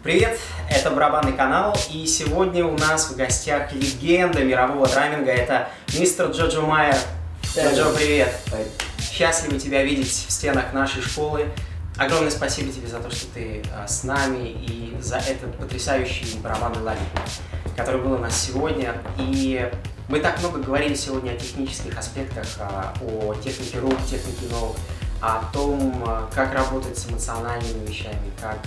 Привет, это Барабанный канал, и сегодня у нас в гостях легенда мирового драмминга, это мистер Jojo Mayer. Jojo, привет! Счастливы тебя видеть в стенах нашей школы. Огромное спасибо тебе за то, что ты с нами, и за этот потрясающий барабанный лагерь, который был у нас сегодня. И мы так много говорили сегодня о технических аспектах, о технике рук, технике ног, о том, как работать с эмоциональными вещами, как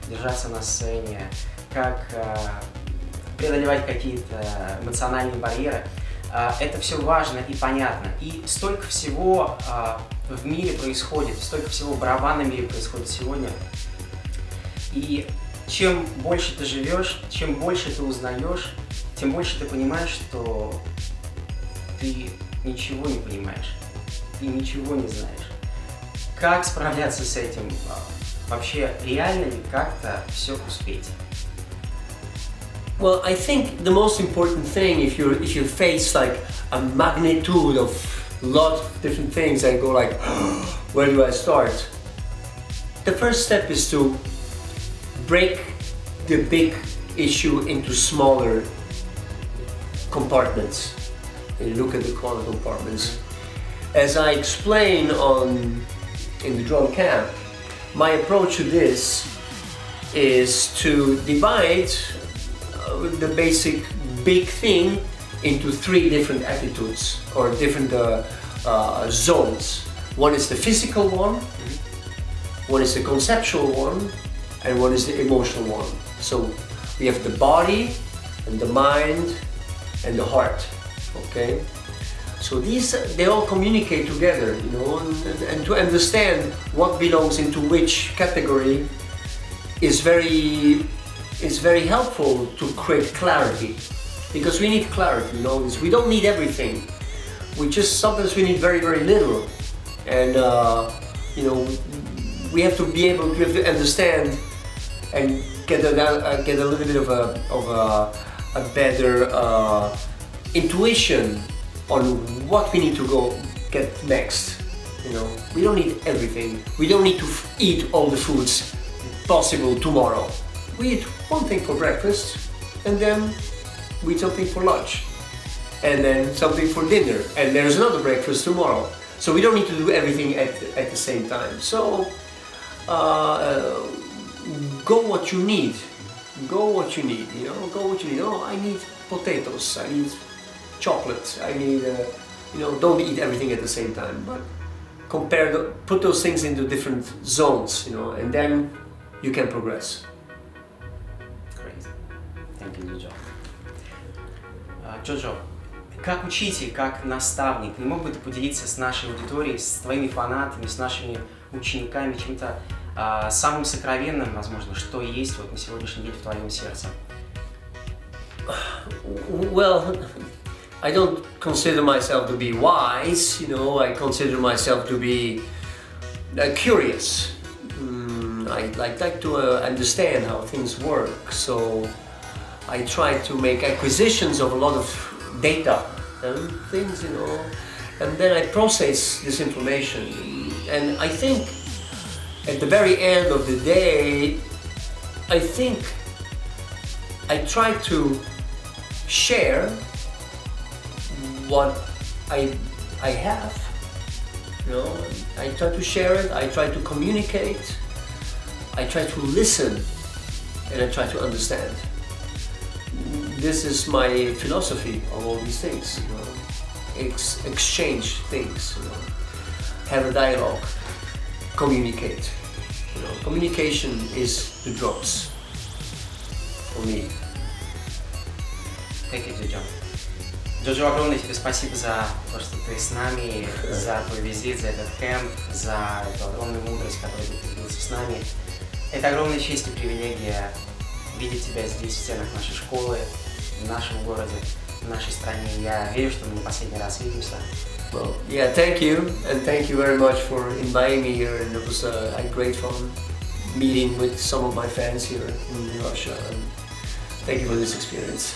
держаться на сцене, как преодолевать какие-то эмоциональные барьеры. Это все важно и понятно. И столько всего в мире происходит, столько всего в барабанном мире происходит сегодня. И чем больше ты живешь, чем больше ты узнаешь, тем больше ты понимаешь, что ты ничего не понимаешь, ты ничего не знаешь. Как справляться с этим? Вообще, реально ли как-то все успеть? Well, I think the most important thing, if you face like a magnitude of a lot of different things and go like, where do I start? The first step is to break the big issue into smaller compartments. And look at the smaller compartments. As I explain in the drum camp, my approach to this is to divide the basic big thing into three different attitudes or different zones. One is the physical one, one is the conceptual one, and one is the emotional one. So we have the body and the mind and the heart. Okay. So they all communicate together, you know, and to understand what belongs into which category is very helpful to create clarity, because we need clarity, you know. We don't need everything. Sometimes we need very, very little, and you know, we have to be able to understand and get a little bit of a better intuition on what we need to go get next. You know, we don't need everything. We don't need to eat all the foods possible tomorrow. We eat one thing for breakfast, and then we eat something for lunch, and then something for dinner, and there's another breakfast tomorrow. So we don't need to do everything at the same time. So go what you need. Go what you need. You know, go what you need. Oh, I need potatoes. I need chocolate. I need, you know, don't eat everything at the same time, but put those things into different zones, you know, and then you can progress. Great. Thank you, Jojo. Jojo, как учитель, как наставник, не мог бы ты поделиться с нашей аудиторией, с твоими фанатами, с нашими учениками чем-то самым сокровенным, возможно, что есть вот на сегодняшний день в твоем сердце? Well, I don't consider myself to be wise, you know. I consider myself to be curious. I like to understand how things work, so I try to make acquisitions of a lot of data and things, you know, and then I process this information. And I think at the very end of the day, I think I try to share what I have, you know. I try to share it, I try to communicate, I try to listen, and I try to understand. This is my philosophy of all these things, you know. Exchange things, you know. Have a dialogue, communicate. You know, communication is the drums for me. Thank you, Jojo. Jojo, огромное тебе спасибо за то, что ты с нами, за твой визит, за этот кэмп, за эту огромную мудрость, которой ты поделился с нами. Это огромная честь и привилегия видеть тебя здесь, в стенах нашей школы, в нашем городе, в нашей стране. Я верю, что мы не последний раз видимся. Well, yeah, thank you, and thank you very much for inviting me here, and it was a great fun meeting with some of my fans here in Russia, and thank you for this experience.